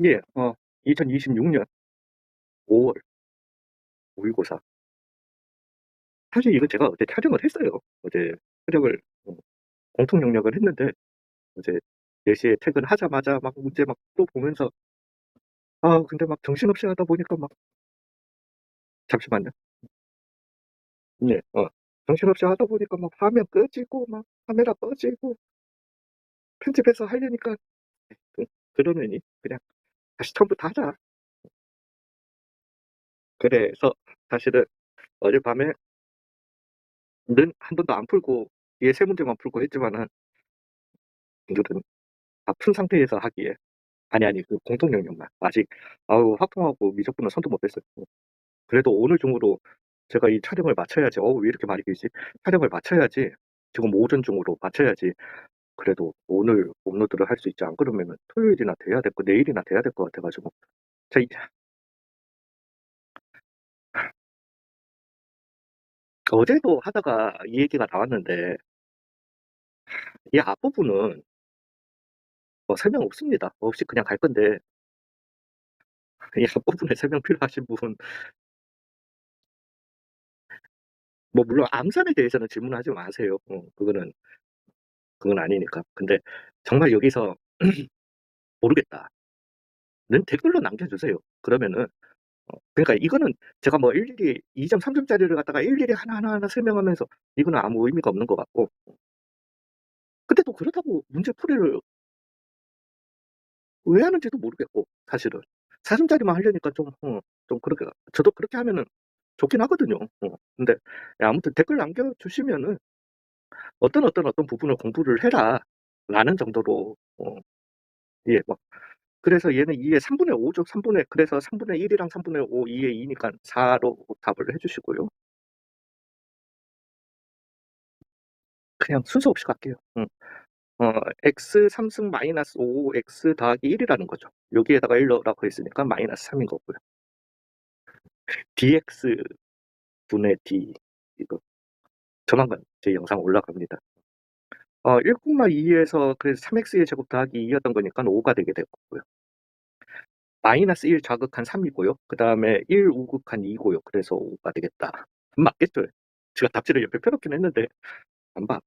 예. 2026년 5월 모의고사. 사실 이거 제가 어제 촬영을 했어요. 어제 촬영을 공통 영역을 했는데 어제 4 시에 퇴근하자마자 막 문제 막 또 보면서 근데 막 정신없이 하다 보니까 막 잠시만요. 네. 정신없이 하다 보니까 막 화면 꺼지고 막 카메라 꺼지고 편집해서 하려니까 그 그러느니 그냥 '다시 처음부터 하자.' 그래서 사실은 어젯밤에 는 한 번도 안 풀고 뒤에 3 문제만 풀고 했지만은 오늘은 다 푼 상태에서 하기에 아니 그 공통 영역만 아직 확통하고 미적분은 선도 못 했어요. 그래도 오늘 중으로 제가 이 촬영을 마쳐야지 왜 이렇게 말이 길지? 촬영을 마쳐야지 지금 오전 중으로 마쳐야지 그래도 오늘 업로드를 할 수 있지 안 그러면은 토요일이나 돼야 될 거 내일이나 돼야 될 것 같아 가지고 자 이 어제도 하다가 이 얘기가 나왔는데 이 앞부분은 설명 없습니다. 없이 그냥 갈 건데 이 앞부분에 설명 필요하신 분 뭐 물론 암산에 대해서는 질문하지 마세요. 그건 아니니까. 근데 정말 여기서 모르겠다는 댓글로 남겨주세요. 그러면은 그러니까 이거는 제가 뭐 일일이 2 점, 3 점짜리를 갖다가 일일이 하나하나 설명하면서 이거는 아무 의미가 없는 것 같고 근데 또 그렇다고 문제 풀이를 왜 하는지도 모르겠고 사실은. 4 점짜리만 하려니까 좀 그렇게 저도 그렇게 하면은 좋긴 하거든요. 근데 아무튼 댓글 남겨주시면은 어떤 부분을 공부를 해라'라는 정도로 예 막 그래서 얘는 2의 3분의 5죠. 3분의 그래서 3분의 1이랑 3분의 5 2의 2니까 4로 답을 해 주시고요. 그냥 순서 없이 갈게요. x 3승 마이너스 5 x 더하기 1이라는 거죠. 여기에다가 1 넣으라고 했으니까 마이너스 3인 거고요. dx 분의 d 이거 조만간 제 영상 올라갑니다. 1,2에서 그래서 3x의 제곱 더하기 2였던 거니까 5가 되게 될 거고요. 마이너스 1 좌극한 3이고요. 그다음에 1 우극한 2고요. 그래서 5가 되겠다. 맞겠죠? 제가 답지를 옆에 펴 놓긴 했는데 안 봐.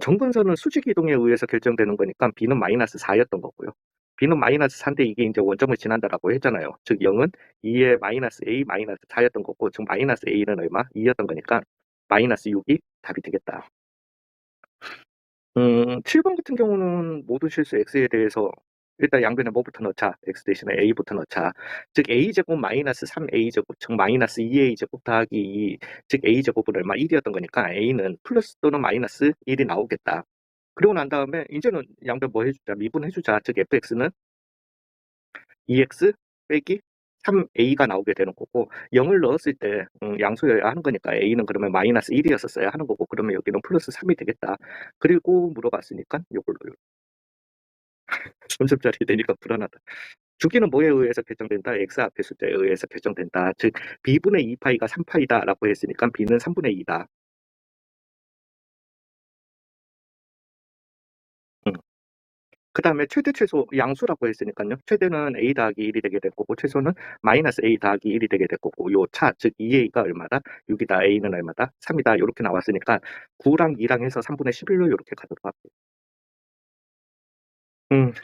정분선은 수직 이동에 의해서 결정되는 거니까 b는 마이너스 4였던 거고요. b는 마이너스 4인데 이게 이제 원점을 지난다라고 했잖아요. 즉 0은 2의 마이너스 a 마이너스 4였던 거고 즉 마이너스 a는 얼마? 2였던 거니까 마이너스 6이 답이 되겠다. 7번 같은 경우는 모든 실수 x에 대해서 일단 양변에 뭐부터 넣자. x 대신에 a부터 넣자. 즉 a제곱 마이너스 3a제곱 즉 마이너스 2a제곱 더하기 2 즉 a제곱은 얼마? 1이었던 거니까 a는 플러스 또는 마이너스 1이 나오겠다. 그리고 난 다음에 이제는 양변 뭐 해주자. 미분해 주자. 즉 fx는 2x 빼기 3a가 나오게 되는 거고 0을 넣었을 때 양수여야 하는 거니까 a는 그러면 마이너스 1이었었어야 하는 거고 그러면 여기는 플러스 3이 되겠다. 그리고 물어봤으니까 요걸로 3점짜리 되니까 불안하다. 주기는 뭐에 의해서 결정된다? x 앞의 숫자에 의해서 결정된다. 즉 b분의 2파이가 3파이다 라고 했으니까 b는 3분의 2다. 그 다음에 최대 최소 양수라고 했으니까요. 최대는 a 더하기 1이 되게 될 거고 최소는 마이너스 a 더하기 1이 되게 될 거고 요 차, 즉 2a가 얼마다? 6이다. a는 얼마다? 3이다. 이렇게 나왔으니까 9랑 2랑 해서 3분의 11로 이렇게 가도록 할게요.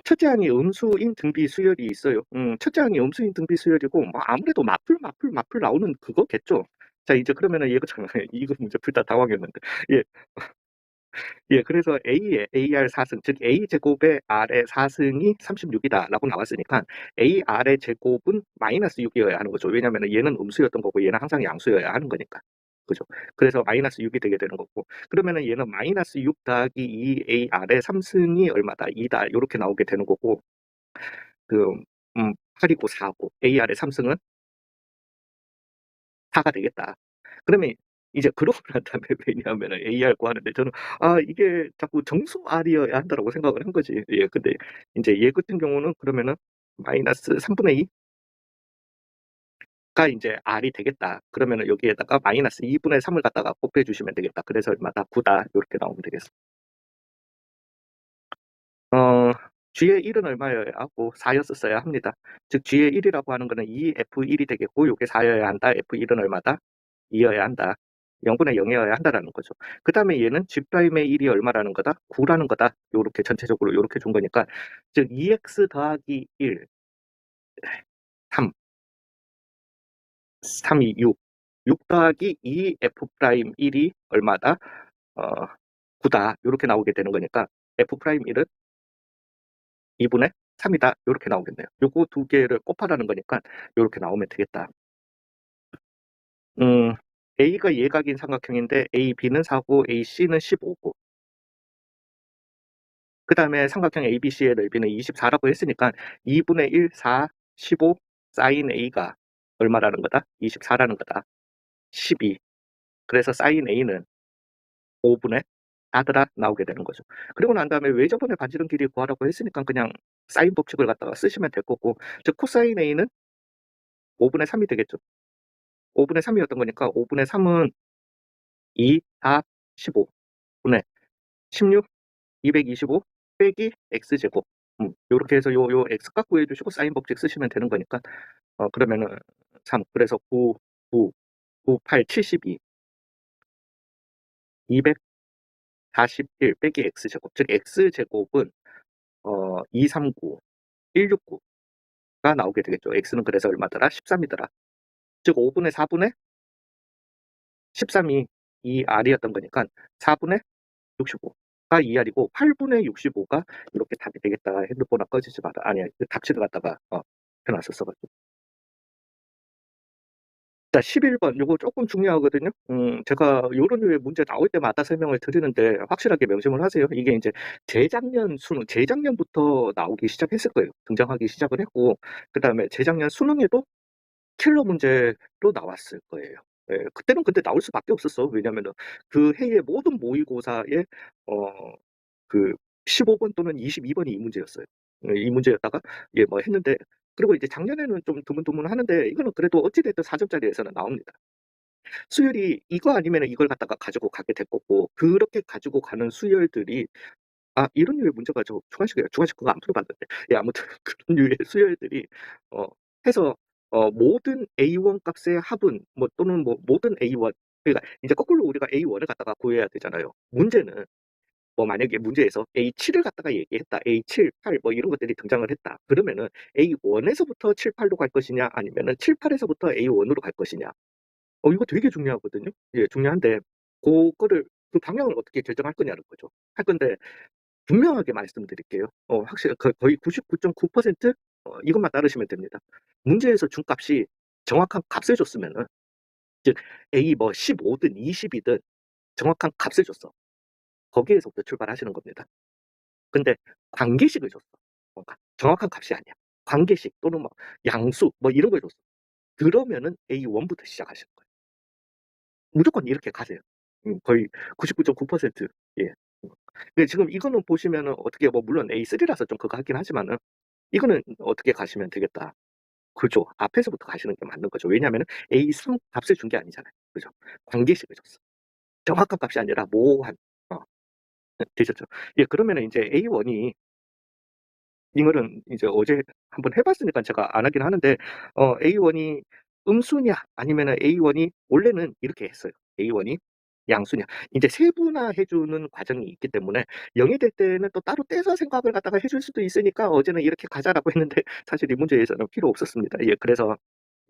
첫째 항이 음수인 등비 수열이 있어요. 첫째 항이 음수인 등비 수열이고 뭐 아무래도 마풀 나오는 그거겠죠. 자 이제 그러면은 이거 잠깐 이거 문제 풀다 당황했는데 예. 예, 그래서 A의 AR 4승, 즉 A 제곱의 R의 4승이 36이다 라고 나왔으니까 AR의 제곱은 마이너스 6이어야 하는 거죠. 왜냐하면 얘는 음수였던 거고 얘는 항상 양수여야 하는 거니까. 그죠? 그래서 마이너스 6이 되게 되는 거고 그러면은 얘는 마이너스 6 더하기 2 AR의 3승이 얼마다? 2다. 이렇게 나오게 되는 거고 그 8이고 4고 AR의 3승은 4가 되겠다. 그러면 이제 그러고 난 다음에 왜냐하면은 AR 구하는데 저는 이게 자꾸 정수 R이어야 한다라고 생각을 한 거지. 예, 근데 인제 얘 같은 경우는 그러면은 마이너스 3분의 2가 인제 R이 되겠다. 그러면은 여기에다가 마이너스 2분의 3을 갖다가 곱해 주시면 되겠다. 그래서 얼마다? 9다. 요렇게 나오면 되겠습니다. 어 G의 1은 얼마여야 하고 4 였었어야 합니다. 즉 G의 1이라고 하는 거는 2F1이 되겠고 요게 4 여야 한다. F1은 얼마다? 2 여야 한다. 0분의 0 이어야 한다라는 거죠. 그다음에 얘는 G'의 1이 얼마라는 거다? 9라는 거다. 요렇게 전체적으로 요렇게 준 거니까 즉 2x 더하기 1 3 3이 6 6 더하기 2F'1이 얼마다? 어 9다. 요렇게 나오게 되는 거니까 F'1은 2분의 3이다. 요렇게 나오겠네요. 요거 두 개를 곱하라는 거니까 요렇게 나오면 되겠다. 음 A가 예각인 삼각형인데 AB는 4고 AC는 15고 그다음에 삼각형 ABC의 넓이는 24라고 했으니까 2분의 1, 4, 15 sin A가 얼마라는 거다? 24라는 거다. 12. 그래서 sin A는 5분의 4더라 나오게 되는 거죠. 그리고 난 다음에 왜 저번에 반지름 길이 구하라고 했으니까 그냥 사인 법칙을 갖다가 쓰시면 될 거고 즉 코사인 A는 5분의 3이 되겠죠. 5분의 3이었던 거니까 5분의 3은 2, 4, 15 분의 16, 225 빼기 x제곱. 요렇게 해서 요 x값 구해 주시고 사인 법칙 쓰시면 되는 거니까 그러면은 3 그래서 9, 9, 9, 8, 72 241 빼기 x제곱. 즉 x제곱은 239, 169가 나오게 되겠죠. x는 그래서 얼마더라? 13이더라. 즉 5분의 4분의 13이 2r이었던 거니까 4분의 65가 2r이고 8분의 65가 이렇게 답이 되겠다. 핸드폰 꺼지지 마라. 아니야. 그 답지를 갖다가 해놨었어 가지고. 자 11번 요거 조금 중요하거든요. 제가 요런 류의 문제 나올 때마다 설명을 드리는데 확실하게 명심을 하세요. 이게 인제 재작년 수능 재작년부터 나오기 시작했을 거예요. 등장하기 시작을 했고 그다음에 재작년 수능에도 킬러 문제로 나왔을 거예요. 예. 그때는 근데 나올 수밖에 없었어. 왜냐면은 그 해의 모든 모의고사에 어 그 15번 또는 22번이 이 문제였어요. 이 문제였다가 뭐 했는데 그리고 이제 작년에는 좀 드문드문하는데 이거는 그래도 어찌 됐든 4 점짜리에서는 나옵니다. 수열이 이거 아니면은 이걸 갖다가 가지고 가게 될 거고 그렇게 가지고 가는 수열들이 이런 류의 문제가 저 주관식이에요. 주관식 그거 안 풀어봤는데. 예 아무튼 그런 류의 수열들이 어 해서 모든 A1 값의 합은 또는 모든 A1 그러니까 인제 거꾸로 우리가 A1을 갖다가 구해야 되잖아요. 문제는 만약에 문제에서 A7을 갖다가 얘기했다. A7, 8 이런 것들이 등장을 했다. 그러면은 A1에서부터 7, 8로 갈 것이냐 아니면은 7, 8에서부터 A1으로 갈 것이냐. 이거 되게 중요하거든요. 예 중요한데 고거를 그 방향을 어떻게 결정할 거냐는 거죠. 할 건데 분명하게 말씀드릴게요. 확실히 거의 99.9% 이것만 따르시면 됩니다. 문제에서 준 값이 정확한 값을 줬으면은 즉 A 15든 20이든 정확한 값을 줬어. 거기에서부터 출발하시는 겁니다. 근데 관계식을 줬어. 정확한 값이 아니야. 관계식 또는 양수 이런 걸 줬어. 그러면은 A1부터 시작하시는 거예요. 무조건 이렇게 가세요. 거의 99.9% 예. 지금 이거는 보시면은 어떻게 물론 A3라서 좀 그거 같긴 하지만은 이거는 어떻게 가시면 되겠다. 그죠. 앞에서부터 가시는 게 맞는 거죠. 왜냐하면은 A3 값을 준 게 아니잖아요. 그죠. 관계식을 줬어. 정확한 값이 아니라 모호한 어 되셨죠. 예 그러면은 인제 A1이 이거는 이제 어제 한번 해 봤으니까 제가 안 하긴 하는데 A1이 음수냐 아니면은 A1이 원래는 이렇게 했어요. A1이 양수냐. 인제 세분화해 주는 과정이 있기 때문에 0이 될 때는 또 따로 떼서 생각을 갖다가 해줄 수도 있으니까 어제는 이렇게 가자라고 했는데 사실 이 문제에서는 필요 없었습니다. 예 그래서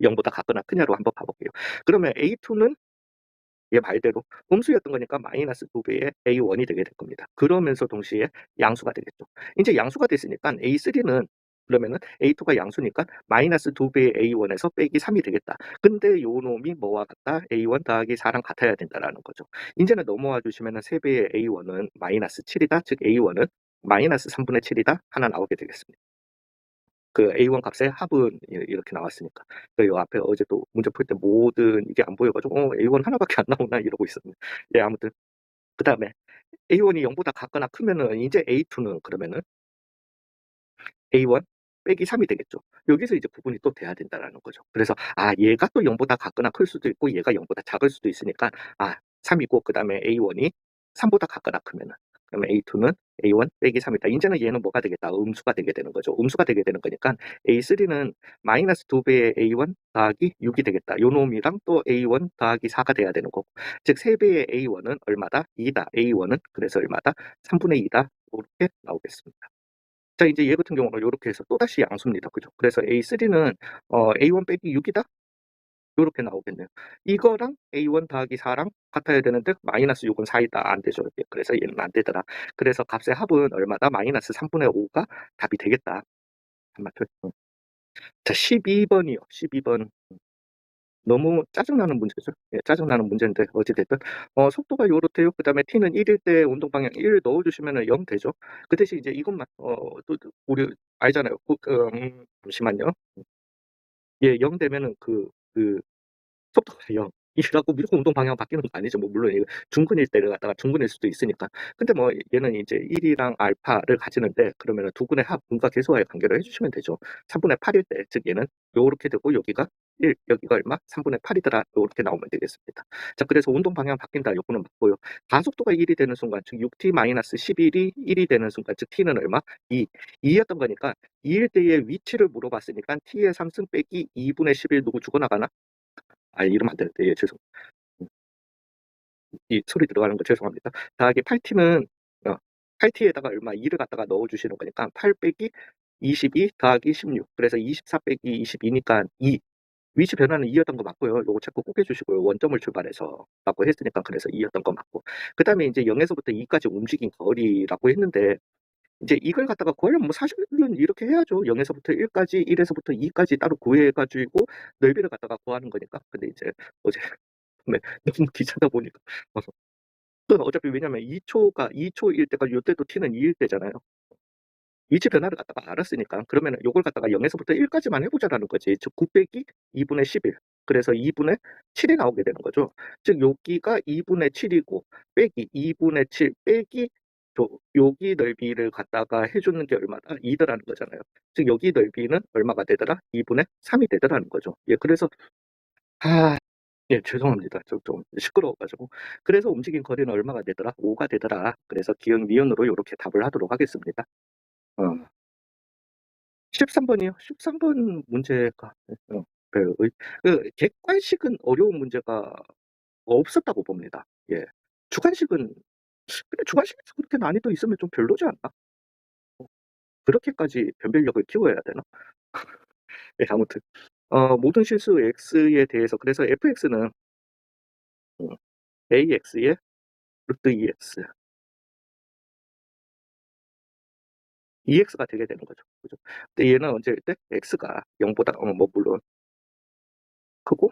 0 보다 작거나 크냐로 한번 봐 볼게요. 그러면 A2는 얘 말대로 음수였던 거니까 마이너스 2배의 A1이 되게 될 겁니다. 그러면서 동시에 양수가 되겠죠. 인제 양수가 됐으니까 A3는 그러면은 A2가 양수니까 마이너스 2배의 A1에서 빼기 3이 되겠다. 근데 요 놈이 뭐와 같다? A1 더하기 4랑 같아야 된다라는 거죠. 인제는 넘어와 주시면은 3배의 A1은 마이너스 7이다. 즉 A1은 마이너스 3분의 7이다. 하나 나오게 되겠습니다. 그 A1 값의 합은 이렇게 나왔으니까. 요 앞에 어제 또 문제 풀 때 모든 이게 안 보여 가지고 A1 하나밖에 안 나오나 이러고 있었는데. 예 아무튼 그다음에 A1이 0 보다 같거나 크면은 인제 A2는 그러면은 A1 빼기 3이 되겠죠. 여기서 이제 구분이 또 돼야 된다라는 거죠. 그래서 얘가 또 0 보다 같거나 클 수도 있고 얘가 0 보다 작을 수도 있으니까 3 이고 그다음에 A1이 3 보다 같거나 크면은 그러면 A2는 A1 빼기 3이다. 인제는 얘는 뭐가 되겠다? 음수가 되게 되는 거죠. 음수가 되게 되는 거니까 A3는 마이너스 2배의 A1 더하기 6이 되겠다. 요 놈이랑 또 A1 더하기 4가 돼야 되는 거고. 즉 3배의 A1은 얼마다? 2다. A1은 그래서 얼마다? 3분의 2다. 요렇게 나오겠습니다. 자 이제 얘 같은 경우는 요렇게 해서 또다시 양수입니다. 그죠? 그래서 A3는 A1 빼기 6이다. 요렇게 나오겠네요. 이거랑 A1 더하기 4랑 같아야 되는데 마이너스 6은 4이다. 안 되죠. 예, 그래서 얘는 안 되더라. 그래서 값의 합은 얼마다? 마이너스 3분의 5가 답이 되겠다. 한마디로. 자 12번이요. 12번. 너무 짜증나는 문제죠. 예, 짜증나는 문제인데 어찌됐든 속도가 요렇대요. 그다음에 t는 1일 때 운동 방향 1 넣어주시면 0 되죠. 그 대신 이제 이것만 또 우리 알잖아요. 잠시만요. 예, 0 되면은 속도가 0 이라고 무조건 운동 방향 바뀌는 건 아니죠. 뭐 물론 이거 중근일 때를 갖다가 중근일 수도 있으니까. 근데 뭐 얘는 이제 1이랑 알파를 가지는데 그러면은 두 근의 합 분과 계수와의 관계를 해주시면 되죠. 3분의 8일 때, 즉 얘는 요렇게 되고 여기가 1, 여기가 얼마? 3분의 8이더라. 요렇게 나오면 되겠습니다. 자, 그래서 운동 방향 바뀐다. 요거는 맞고요. 가속도가 1이 되는 순간, 즉 6t-11이 1이 되는 순간, 즉 t는 얼마? 2. 2였던 거니까 2일 때의 위치를 물어봤으니까 t의 3승 빼기 2분의 11 누구 죽어나가나? 아, 이러면 안 되는데, 예, 죄송. 음, 이 소리 들어가는 거 죄송합니다. 더하기 8t는 8t에다가 얼마 2를 갖다가 넣어주시는 거니까 8 빼기 22 더하기 16. 그래서 24 빼기 22니까 2. 위치 변화는 2였던 거 맞고요. 요거 체크 꼭 해주시고요. 원점을 출발해서 라고 했으니까 그래서 2였던 거 맞고. 그 다음에 이제 0에서부터 2까지 움직인 거리라고 했는데 이제 이걸 갖다가 구하려면 뭐 사실은 이렇게 해야죠. 0에서부터 1까지, 1에서부터 2까지 따로 구해가지고 넓이를 갖다가 구하는 거니까. 근데 이제 어제 네, 너무 귀찮다 보니까 그건 어차피 왜냐면 2초일 때까지 요때도 t는 2일 때잖아요. 위치 변화를 갖다가 알았으니까 그러면은 요걸 갖다가 0에서부터 1까지만 해보자라는 거지. 즉 9 빼기 2분의 11. 그래서 2분의 7이 나오게 되는 거죠. 즉 여기가 2분의 7이고 빼기 2분의 7 빼기 여기 넓이를 갖다가 해주는 게 얼마다? 2더라는 거잖아요. 즉 여기 넓이는 얼마가 되더라? 2분의 3이 되더라는 거죠. 예, 그래서 아, 예, 죄송합니다. 좀 시끄러워가지고. 그래서 움직인 거리는 얼마가 되더라? 5가 되더라. 그래서 기억 니은으로 이렇게 답을 하도록 하겠습니다. 어. 13번이요. 13번 문제가 객관식은 어려운 문제가 없었다고 봅니다. 예. 주관식은 근데 주관식에서 그렇게 난이도 있으면 좀 별로지 않나? 그렇게까지 변별력을 키워야 되나? 예, 아무튼 모든 실수 x에 대해서 그래서 fx는 ax의 루트 2x, 2x가 되게 되는 거죠. 그죠? 근데 얘는 언제일 때 x가 0보다 뭐 물론 크고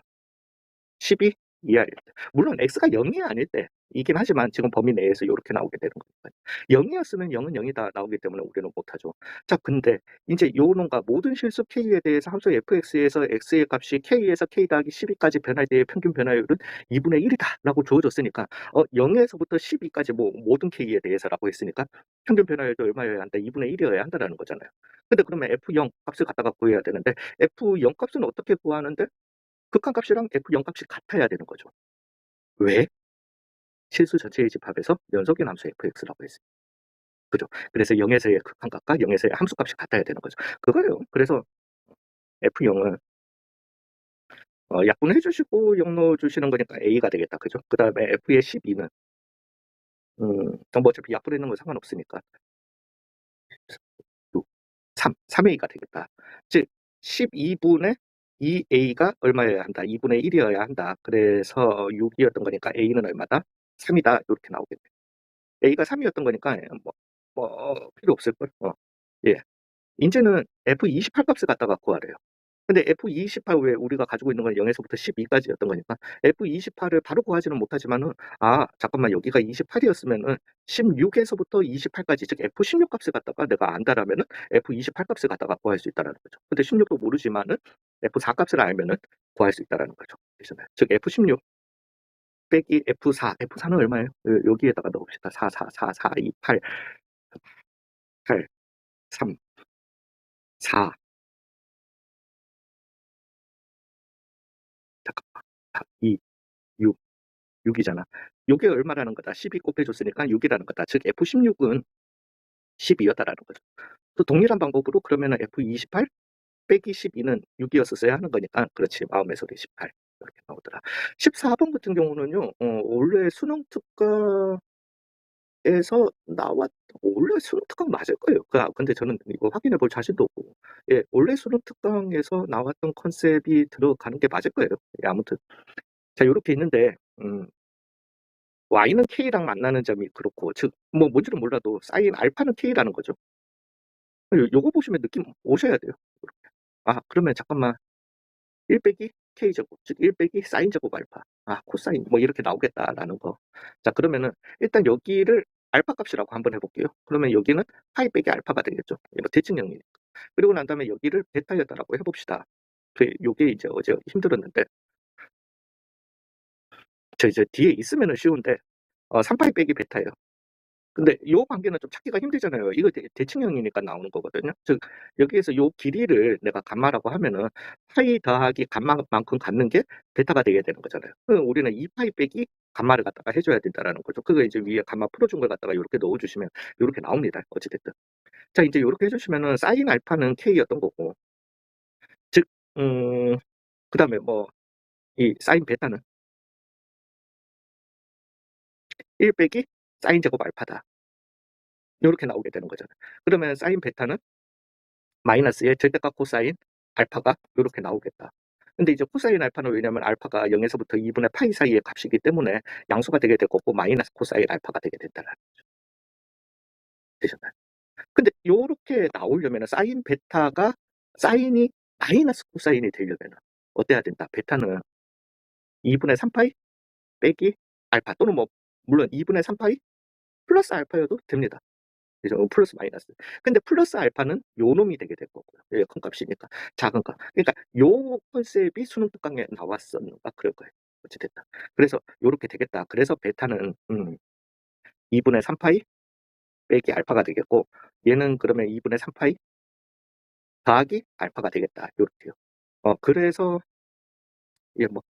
12 이하일 때. 물론 x가 0이 아닐 때 이긴 하지만 지금 범위 내에서 요렇게 나오게 되는 거니까요. 0이었으면 0은 0이다 나오기 때문에 우리는 못하죠. 자, 근데 이제 요 놈과 모든 실수 k에 대해서 함수 fx에서 x의 값이 k에서 k 더하기 12까지 변할 때의 평균 변화율은 2분의 1이다 라고 주어졌으니까 0에서부터 12까지 뭐 모든 k에 대해서라고 했으니까 평균 변화율도 얼마여야 한다? 2분의 1이어야 한다라는 거잖아요. 근데 그러면 f0 값을 갖다가 구해야 되는데 f0 값은 어떻게 구하는데 극한값이랑 f0 값이 같아야 되는 거죠. 왜? 실수 전체의 집합에서 연속인 함수 fx라고 했어요. 그죠? 그래서 0에서의 극한값과 0에서의 함수값이 같아야 되는 거죠. 그거예요. 그래서 f0은 약분해 주시고 0 넣어 주시는 거니까 a가 되겠다. 그죠? 그다음에 f의 12는 뭐 어차피 약분해 놓은 건 상관없으니까 3a가 되겠다. 즉 12분의 2a가 얼마여야 한다? 2분의 1이어야 한다. 그래서 6이었던 거니까 a는 얼마다? 3이다. 이렇게 나오겠네. a가 3이었던 거니까 필요 없을걸. 예. 인제는 F28 값을 갖다가 구하래요. 근데 F28 왜 우리가 가지고 있는 건 0에서부터 12까지였던 거니까 F28을 바로 구하지는 못하지만은 잠깐만 여기가 28이었으면은 16에서부터 28까지 즉 F16 값을 갖다가 내가 안다라면은 F28 값을 갖다가 구할 수 있다라는 거죠. 근데 16도 모르지만은 F4 값을 알면은 구할 수 있다라는 거죠. 되잖아요. 즉 F16 빼기 F4, F4는 얼마예요? 여기에다가 넣읍시다. 4, 4, 4, 4, 2, 8, 8, 3, 4, 잠깐만, 4, 2, 6, 6이잖아. 요게 얼마라는 거다. 12 곱해줬으니까 6이라는 거다. 즉 F16은 12였다라는 거죠. 또 동일한 방법으로 그러면은 F28 빼기 12는 6이었었어야 하는 거니까 그렇지. 마음의 소리 18 이렇게 나오더라. 14번 같은 경우는요. 원래 수능 특강에서 나왔 원래 수능 특강 맞을 거예요. 근데 저는 이거 확인해 볼 자신도 없고. 예, 원래 수능 특강에서 나왔던 컨셉이 들어가는 게 맞을 거예요. 예, 아무튼 자 요렇게 있는데 Y는 K랑 만나는 점이 그렇고 즉 뭐 뭔지는 몰라도 사인 알파는 K라는 거죠. 요거 보시면 느낌 오셔야 돼요. 그러면 잠깐만 1 빼기 K제곱 즉 1 빼기 사인 제곱 알파 코사인 뭐 이렇게 나오겠다라는 거. 자 그러면은 일단 여기를 알파 값이라고 한번 해볼게요. 그러면 여기는 파이 빼기 알파가 되겠죠. 이거 대칭형이니까. 그리고 난 다음에 여기를 베타였다라고 해봅시다. 요게 이제 어제 힘들었는데 저 이제 뒤에 있으면은 쉬운데 3파이 빼기 베타예요. 근데 요 관계는 좀 찾기가 힘들잖아요. 이거 대칭형이니까 나오는 거거든요. 즉 여기에서 요 길이를 내가 감마라고 하면은 파이 더하기 감마만큼 갖는 게 베타가 되게 되는 거잖아요. 그럼 우리는 2파이 빼기 감마를 갖다가 해줘야 된다라는 거죠. 그거 이제 위에 감마 풀어준 걸 갖다가 이렇게 넣어주시면 이렇게 나옵니다. 어찌됐든. 자 이제 이렇게 해주시면은 사인 알파는 K였던 거고, 즉 그다음에 뭐 이 사인 베타는 1 빼기 사인 제곱 알파다. 요렇게 나오게 되는 거잖아요. 그러면 사인 베타는 마이너스의 절대값 코사인 알파가 요렇게 나오겠다. 근데 이제 코사인 알파는 왜냐면 알파가 0에서부터 2분의 파이 사이의 값이기 때문에 양수가 되게 될 거고 마이너스 코사인 알파가 되게 된다는 되셨나요? 근데 요렇게 나오려면 사인 베타가 사인이 마이너스 코사인이 되려면 어때야 된다? 베타는 2분의 3파이 빼기 알파 또는 뭐 물론 2분의 3파이 플러스 알파여도 됩니다. 그죠? 플러스 마이너스. 근데 플러스 알파는 요 놈이 되게 될 거고요. 예, 큰 값이니까. 작은 값. 그러니까 요 컨셉이 수능 특강에 나왔었는가 그럴 거예요. 어찌됐든. 그래서 요렇게 되겠다. 그래서 베타는 2분의 3파이 빼기 알파가 되겠고 얘는 그러면 2분의 3파이 더하기 알파가 되겠다. 요렇게요. 그래서 예, 뭐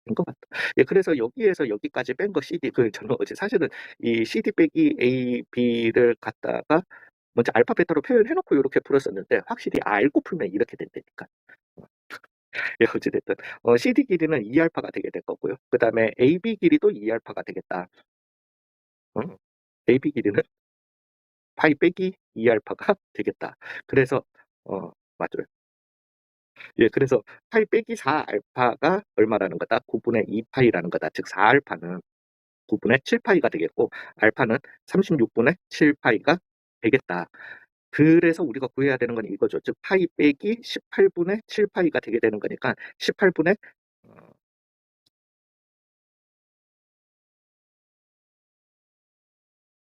된 것 같다. 예, 그래서 여기에서 여기까지 뺀 거 CD 저는 어제 사실은 이 CD 빼기 A, B를 갖다가 먼저 알파 베타로 표현해 놓고 요렇게 풀었었는데 확실히 알고 풀면 이렇게 된다니까. 어. 예, 어찌됐든 CD 길이는 2알파가 되게 될 거고요. 그다음에 AB 길이도 2알파가 되겠다. 어, AB 길이는 파이 빼기 2알파가 되겠다. 그래서 맞아요. 예, 그래서 파이 빼기 4알파가 얼마라는 거다? 9분의 2파이라는 거다. 즉 4알파는 9분의 7파이가 되겠고 알파는 36분의 7파이가 되겠다. 그래서 우리가 구해야 되는 건 이거죠. 즉 파이 빼기 18분의 7파이가 되게 되는 거니까 18분의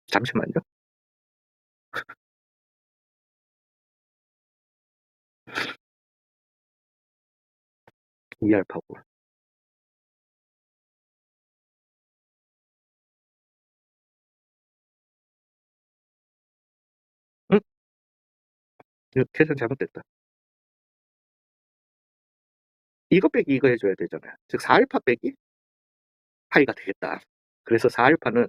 잠시만요. 2알파고. 응? 이거 계산 잘못됐다. 이거 빼기 이거 해줘야 되잖아요. 즉 4알파 빼기 파이가 되겠다. 그래서 4알파는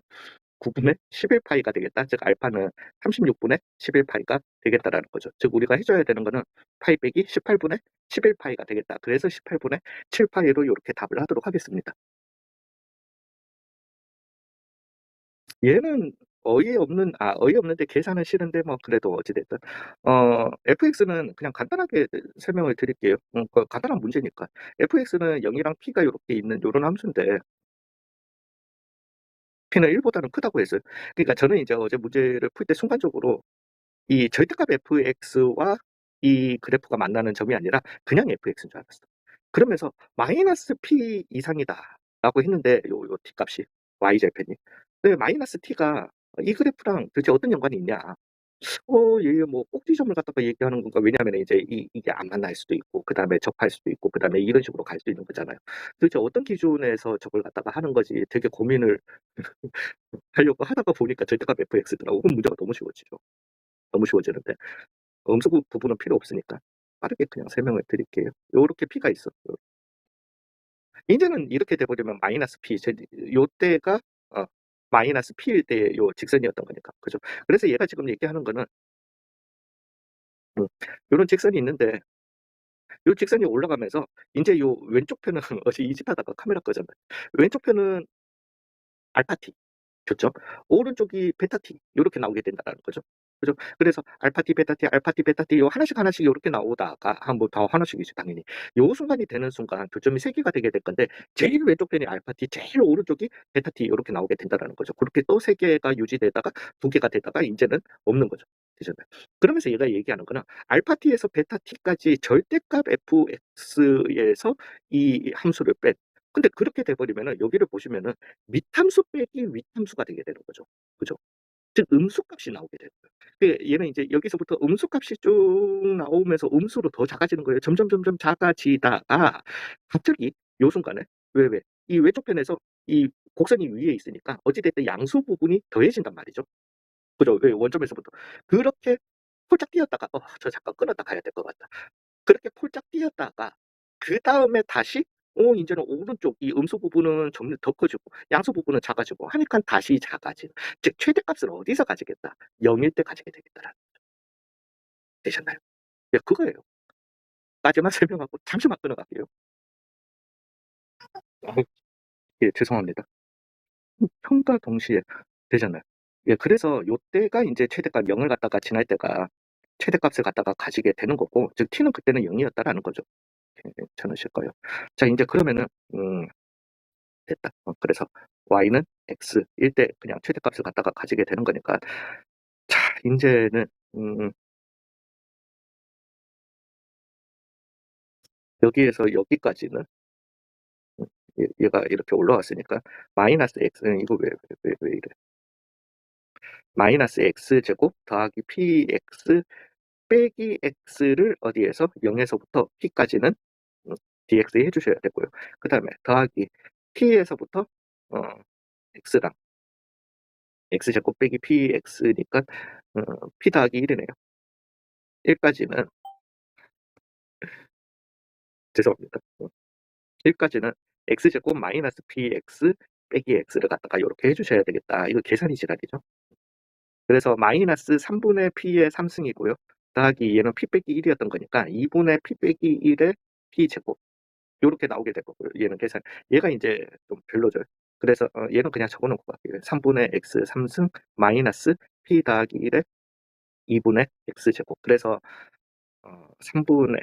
9분의 11파이가 되겠다. 즉 알파는 36분의 11파이가 되겠다라는 거죠. 즉 우리가 해줘야 되는 거는 파이 빼기 18분의 11파이가 되겠다. 그래서 18분의 7파이로 이렇게 답을 하도록 하겠습니다. 얘는 어이없는데 계산은 싫은데 뭐 그래도 어찌됐든 fx는 그냥 간단하게 설명을 드릴게요. 간단한 문제니까. fx는 0이랑 p가 이렇게 있는 요런 함수인데 p는 1보다는 크다고 했어요. 그러니까 저는 이제 어제 문제를 풀 때 순간적으로 이 절대값 fx와 이 그래프가 만나는 점이 아니라 그냥 fx인 줄 알았어. 그러면서 마이너스 p 이상이다라고 했는데 요 t 값이 y절편이. 근데 마이너스 t가 이 그래프랑 도대체 어떤 연관이 있냐? 얘 뭐 꼭지점을 갖다가 얘기하는 건가? 왜냐하면 이제 이게 안 만날 수도 있고, 그 다음에 접할 수도 있고, 그 다음에 이런 식으로 갈 수 있는 거잖아요. 도대체 어떤 기준에서 저걸 갖다가 하는 거지? 되게 고민을 하려고 하다가 보니까 절대값 fx더라고. 그럼 문제가 너무 쉬워지죠. 너무 쉬워지는데 음수 부분은 필요 없으니까 빠르게 그냥 설명을 드릴게요. 요렇게 p가 있어. 인제는 이렇게 돼 버리면 마이너스 P 요때가 어 마이너스 P일 때 요 직선이었던 거니까. 그죠? 그래서 얘가 지금 얘기하는 거는 음 요런 직선이 있는데 요 직선이 올라가면서 인제 요 왼쪽 편은 어제 이 짓 하다가 카메라 꺼졌네. 왼쪽 편은 알파 T 좋죠. 오른쪽이 베타 T 요렇게 나오게 된다라는 거죠. 그죠? 그래서 알파 T, 베타 T, 알파 T, 베타 T 요 하나씩 하나씩 요렇게 나오다가 뭐 다 하나씩이지 당연히. 요 순간이 되는 순간 교점이 3 개가 되게 될 건데 제일 왼쪽 편이 알파 T, 제일 오른쪽이 베타 T 요렇게 나오게 된다라는 거죠. 그렇게 또 3 개가 유지되다가 2 개가 되다가 인제는 없는 거죠. 되잖아요. 그러면서 얘가 얘기하는 거는 알파 T에서 베타 T까지 절대값 fx에서 이 함수를 뺀 근데 그렇게 돼 버리면은 여기를 보시면은 밑함수 빼기 윗함수가 되게 되는 거죠. 그죠? 즉 음수값이 나오게 되는 거예요. 얘는 이제 여기서부터 음수값이 쭉 나오면서 음수로 더 작아지는 거예요. 점점 작아지다가 갑자기 요 순간에 왜 이 왼쪽 편에서 이 곡선이 위에 있으니까 어찌 됐든 양수 부분이 더해진단 말이죠. 그죠? 왜 원점에서부터. 그렇게 폴짝 뛰었다가 '저 잠깐 끊었다 가야 될 것 같다.' 그렇게 폴짝 뛰었다가 그다음에 다시 인제는 오른쪽 이 음수 부분은 점점 더 커지고 양수 부분은 작아지고 하니깐 다시 작아지는 즉 최대값을 어디서 가지겠다. 0일 때 가지게 되겠다라는 되셨나요? 예 그거예요. 까지만 설명하고 잠시만 끊어갈게요. 아 예 죄송합니다. 형과 동시에 되잖아요. 예 그래서 요때가 인제 최대값 0을 갖다가 지날 때가 최대값을 갖다가 가지게 되는 거고 즉 t는 그때는 0 이었다라는 거죠. 괜찮으실 거예요. 자 인제 그러면은 됐다. 그래서 y는 x일 때 그냥 최대값을 갖다가 가지게 되는 거니까 자 인제는 음 여기에서 여기까지는 얘가 이렇게 올라왔으니까 마이너스 x는 이거 왜 이래. 마이너스 x제곱 더하기 px 빼기 x를 어디에서 0 에서부터 p까지는 dx 해 주셔야 되고요. 그다음에 더하기 p에서부터 어 x랑 x제곱 빼기 px니까 p 더하기 1 이네요. 1 까지는 죄송합니다. 1 까지는 x제곱 마이너스 px 빼기 x를 갖다가 요렇게 해 주셔야 되겠다. 이거 계산이 지랄이죠. 그래서 마이너스 3분의 p의 3승이고요. 더하기 얘는 p 빼기 1이었던 거니까 2분의 p 빼기 1의 p제곱 요렇게 나오게 될 거고요. 얘는 계산 얘가 인제 좀 별로죠. 그래서 얘는 그냥 적어 놓고 갈게요. 3분의 x 3승 마이너스 p 더하기 1의 2분의 x제곱. 그래서 3분의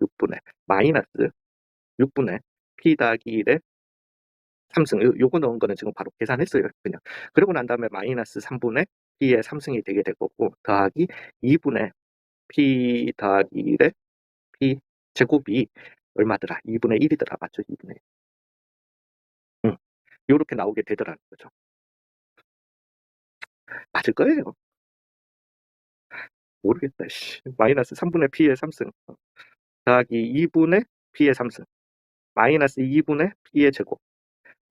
6분의 마이너스 6분의 p 더하기 1의 3승 요거 넣은 거는 지금 바로 계산했어요 그냥. 그러고 난 다음에 마이너스 3분의 p의 3승이 되게 될 거고 더하기 2분의 p 더하기 1의 p 제곱이 얼마더라? 2분의 1이더라. 맞죠? 2분의 1. 응. 요렇게 나오게 되더라는 거죠. 맞을 거예요. 모르겠다 씨. 마이너스 3분의 p의 3승 더하기 2분의 p의 3승 마이너스 2분의 p의 제곱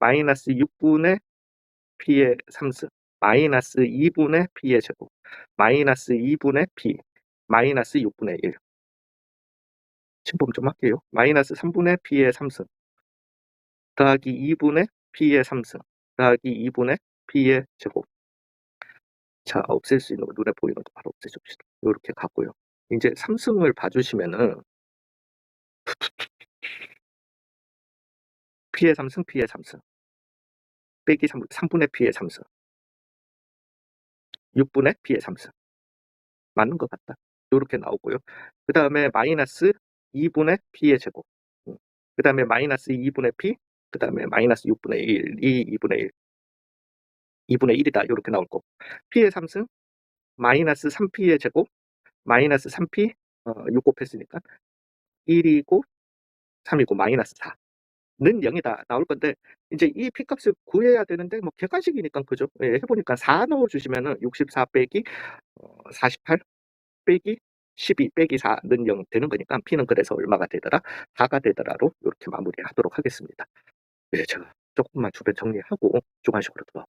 마이너스 6분의 p의 3승 마이너스 2분의 p의 제곱 마이너스 2분의 p 마이너스 6분의 1 침범 좀 할게요. 마이너스 3분의 p의 3승 더하기 2분의 p의 3승 더하기 2분의 p의 제곱 자 없앨 수 있는 거 눈에 보이는 거 바로 없애줍시다. 요렇게 가고요. 인제 3승을 봐 주시면은 p의 3승, p의 3승 빼기 3분의 p의 3승 6분의 p의 3승 맞는 것 같다. 요렇게 나오고요. 그다음에 마이너스 2분의 p의 제곱 그다음에 마이너스 2분의 p 그다음에 마이너스 6분의 1이 2분의 1 2분의 1이다 요렇게 나올 거고 p의 3승 마이너스 3p의 제곱 마이너스 3p 6 곱했으니까 1이고 3이고 마이너스 4는 0이다 나올 건데 인제 이 p값을 구해야 되는데 뭐 객관식이니까 그죠? 예 해 보니까 4 넣어 주시면은 64 빼기 48 빼기 12 빼기 4는 0 되는 거니까 p는 그래서 얼마가 되더라? 4가 되더라로 요렇게 마무리하도록 하겠습니다. 네 제가 쪼끔만 주변 정리하고 주관식으로 들어가